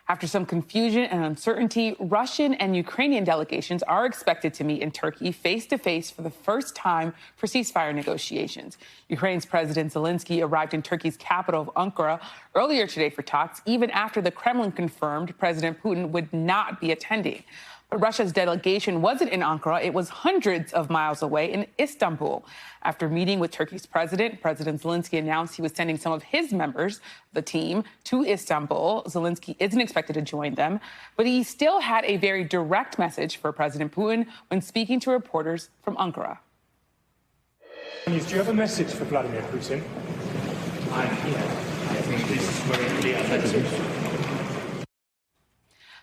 After some confusion and uncertainty, Russian and Ukrainian delegations are expected to meet in Turkey face-to-face for the first time for ceasefire negotiations. Ukraine's President Zelensky arrived in Turkey's capital of Ankara earlier today for talks, even after the Kremlin confirmed President Putin would not be attending. But Russia's delegation wasn't in Ankara. It was hundreds of miles away in Istanbul. After meeting with Turkey's president, President Zelensky announced he was sending some of his members, the team, to Istanbul. Zelensky isn't expected to join them, but he still had a very direct message for President Putin when speaking to reporters from Ankara. Do you have a message for Vladimir Putin? I think this is very clear message.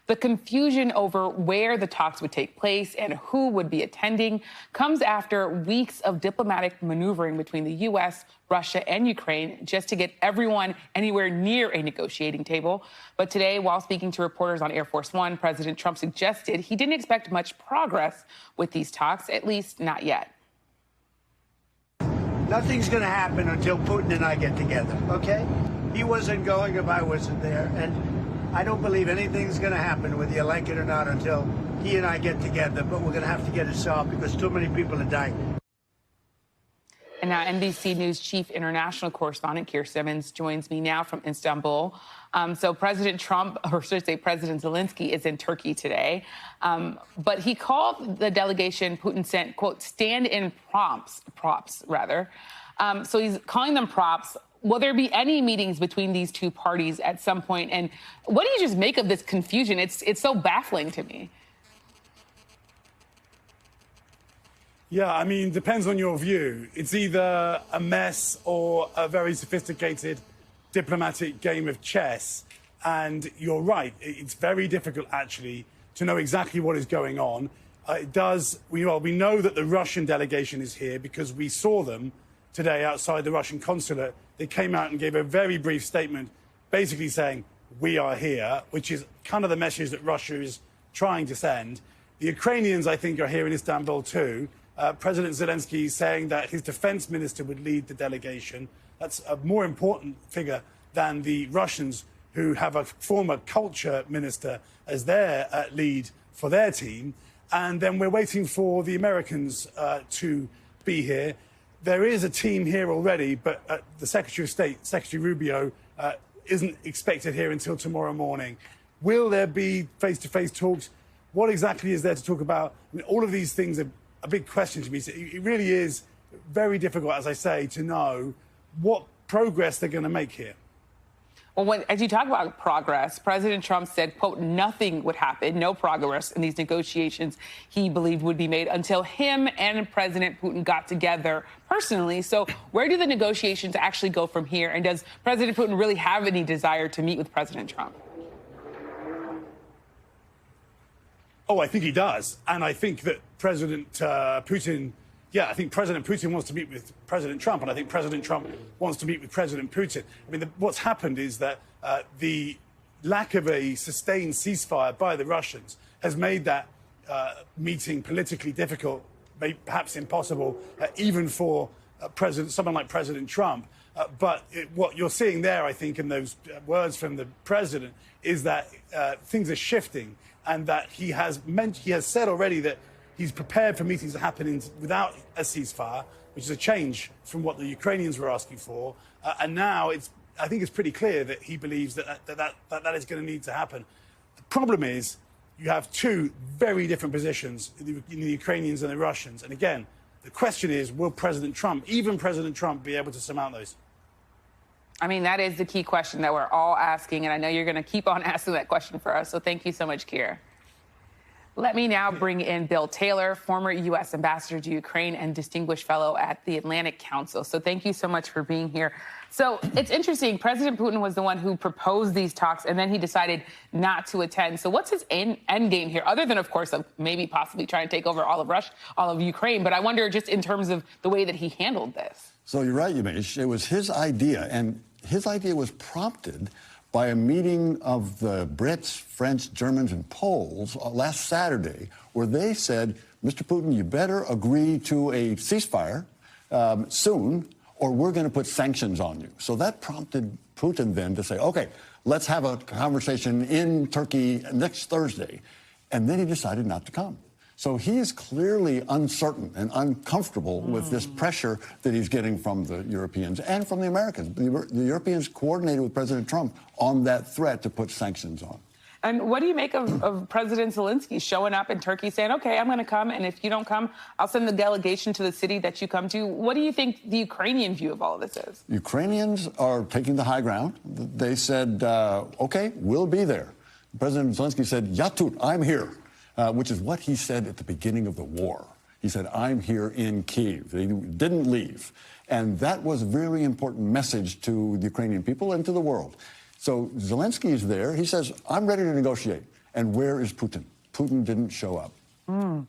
The confusion over where the talks would take place and who would be attending comes after weeks of diplomatic maneuvering between the U.S., Russia, and Ukraine just to get everyone anywhere near a negotiating table. But today, while speaking to reporters on Air Force One, President Trump suggested he didn't expect much progress with these talks, at least not yet. Nothing's going to happen until Putin and I get together, okay? He wasn't going if I wasn't there, and I don't believe anything's going to happen, whether you like it or not, until he and I get together. But we're going to have to get it solved because too many people are dying. And now NBC News chief international correspondent Keir Simmons joins me now from Istanbul. So President Trump, or should I say President Zelensky, is in Turkey today. But he called the delegation Putin sent, quote, stand-in props, rather. So he's calling them props. Will there be any meetings between these two parties at some point? And what do you just make of this confusion? It's so baffling to me. Yeah, I mean, depends on your view. It's either a mess or a very sophisticated diplomatic game of chess. And you're right, it's very difficult, actually, to know exactly what is going on. We know that the Russian delegation is here because we saw them today outside the Russian consulate. They came out and gave a very brief statement basically saying, we are here, which is kind of the message that Russia is trying to send. The Ukrainians, I think, are here in Istanbul too. President Zelensky saying that his defense minister would lead the delegation. That's a more important figure than the Russians, who have a former culture minister as their lead for their team. And then we're waiting for the Americans to be here. There is a team here already, but the Secretary of State, Secretary Rubio, isn't expected here until tomorrow morning. Will there be face-to-face talks? What exactly is there to talk about? I mean, all of these things are a big question to me. So it really is very difficult, as I say, to know what progress they're going to make here. Well, as you talk about progress, President Trump said, quote, nothing would happen, no progress in these negotiations he believed would be made until him and President Putin got together personally. So where do the negotiations actually go from here? And does President Putin really have any desire to meet with President Trump? Oh, I think he does. And I think that President Putin, I think President Putin wants to meet with President Trump, and I think President Trump wants to meet with President Putin. I mean, what's happened is that the lack of a sustained ceasefire by the Russians has made that meeting politically difficult, perhaps impossible, even for someone like President Trump. But what you're seeing there, I think, in those words from the president, is that things are shifting, and that he has said already that he's prepared for meetings to happen without a ceasefire, which is a change from what the Ukrainians were asking for. And now I think it's pretty clear that he believes that is going to need to happen. The problem is you have two very different positions in the Ukrainians and the Russians. And again, the question is, will President Trump, even President Trump, be able to surmount those? I mean, that is the key question that we're all asking, and I know you're going to keep on asking that question for us, so thank you so much, Keir. Let me now bring in Bill Taylor, former U.S. ambassador to Ukraine and distinguished fellow at the Atlantic Council. So thank you so much for being here. So it's interesting. President Putin was the one who proposed these talks, and then he decided not to attend. So what's his end game here, other than, of course, of maybe possibly trying to take over all of Ukraine? But I wonder just in terms of the way that he handled this. So you're right, Yamiche. It was his idea, and his idea was prompted by a meeting of the Brits, French, Germans, and Poles last Saturday, where they said, Mr. Putin, you better agree to a ceasefire soon, or we're going to put sanctions on you. So that prompted Putin then to say, OK, let's have a conversation in Turkey next Thursday. And then he decided not to come. So he is clearly uncertain and uncomfortable with this pressure that he's getting from the Europeans and from the Americans. The Europeans coordinated with President Trump on that threat to put sanctions on. And what do you make of President Zelensky showing up in Turkey saying, OK, I'm going to come, and if you don't come, I'll send the delegation to the city that you come to? What do you think the Ukrainian view of all of this is? Ukrainians are taking the high ground. They said, OK, we'll be there. President Zelensky said, Yatut, I'm here. Which is what he said at the beginning of the war. He said, I'm here in Kyiv. They didn't leave. And that was a very important message to the Ukrainian people and to the world. So Zelensky is there. He says, I'm ready to negotiate. And where is Putin? Putin didn't show up. And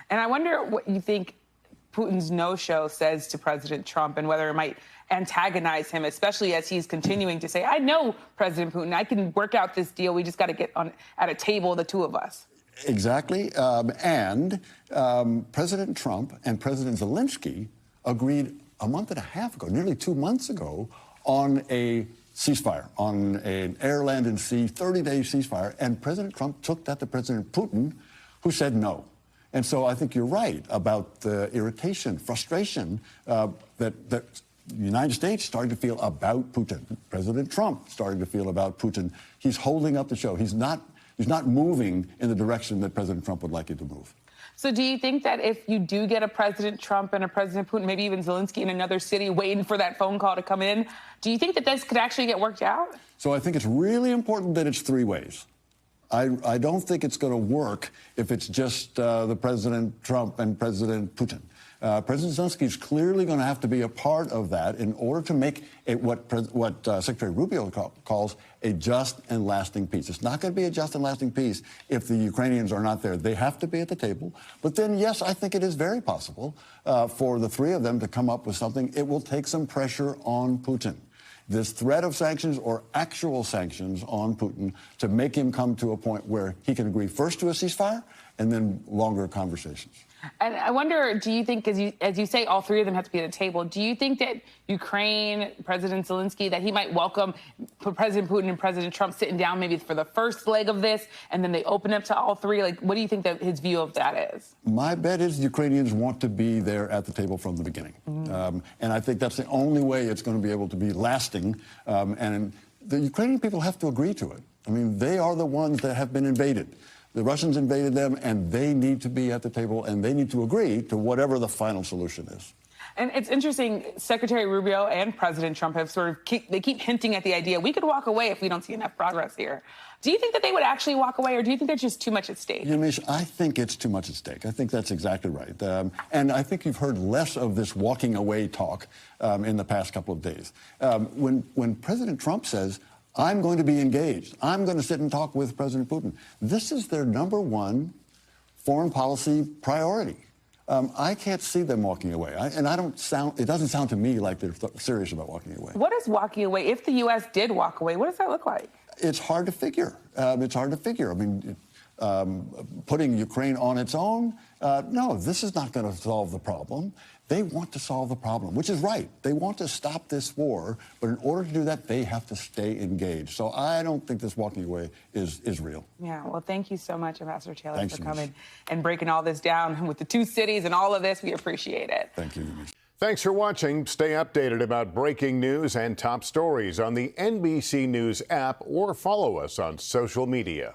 I wonder what you think Putin's no-show says to President Trump and whether it might antagonize him, especially as he's continuing to say, I know, President Putin, I can work out this deal. We just got to get at a table, the two of us. Exactly. President Trump and President Zelensky agreed a month and a half ago, nearly 2 months ago, on a ceasefire, on an air, land, and sea 30-day ceasefire. And President Trump took that to President Putin, who said no. And so I think you're right about the irritation, frustration that the United States started to feel about Putin. President Trump started to feel about Putin. He's holding up the show. He's not moving in the direction that President Trump would like it to move. So do you think that if you do get a President Trump and a President Putin, maybe even Zelensky in another city waiting for that phone call to come in, do you think that this could actually get worked out? So I think it's really important that it's three ways. I don't think it's going to work if it's just the President Trump and President Putin. President Zelensky is clearly going to have to be a part of that in order to make what Secretary Rubio calls a just and lasting peace. It's not going to be a just and lasting peace if the Ukrainians are not there. They have to be at the table. But then, yes, I think it is very possible for the three of them to come up with something. It will take some pressure on Putin. This threat of sanctions or actual sanctions on Putin to make him come to a point where he can agree first to a ceasefire and then longer conversations. And I wonder, do you think, as you say, all three of them have to be at a table, do you think that Ukraine, President Zelensky, that he might welcome President Putin and President Trump sitting down maybe for the first leg of this, and then they open up to all three? Like, what do you think that his view of that is? My bet is the Ukrainians want to be there at the table from the beginning. And I think that's the only way it's going to be able to be lasting. And the Ukrainian people have to agree to it. I mean, they are the ones that have been invaded. The Russians invaded them, and they need to be at the table, and they need to agree to whatever the final solution is. And it's interesting, Secretary Rubio and President Trump have they keep hinting at the idea we could walk away if we don't see enough progress here. Do you think that they would actually walk away, or do you think there's just too much at stake? Yamiche, I think it's too much at stake. I think that's exactly right. And I think you've heard less of this walking away talk in the past couple of days. When President Trump says, I'm going to be engaged, I'm going to sit and talk with President Putin, this is their number one foreign policy priority. I can't see them walking away. It doesn't sound to me like they're serious about walking away. What is walking away? If the U.S. did walk away, what does that look like? It's hard to figure. I mean, putting Ukraine on its own, no, this is not going to solve the problem. They want to solve the problem, which is right. They want to stop this war, but in order to do that, they have to stay engaged. So I don't think this walking away is real. Yeah, well, thank you so much, Ambassador Taylor, for coming and breaking all this down with the two cities and all of this. We appreciate it. Thank you. Thanks for watching. Stay updated about breaking news and top stories on the NBC News app or follow us on social media.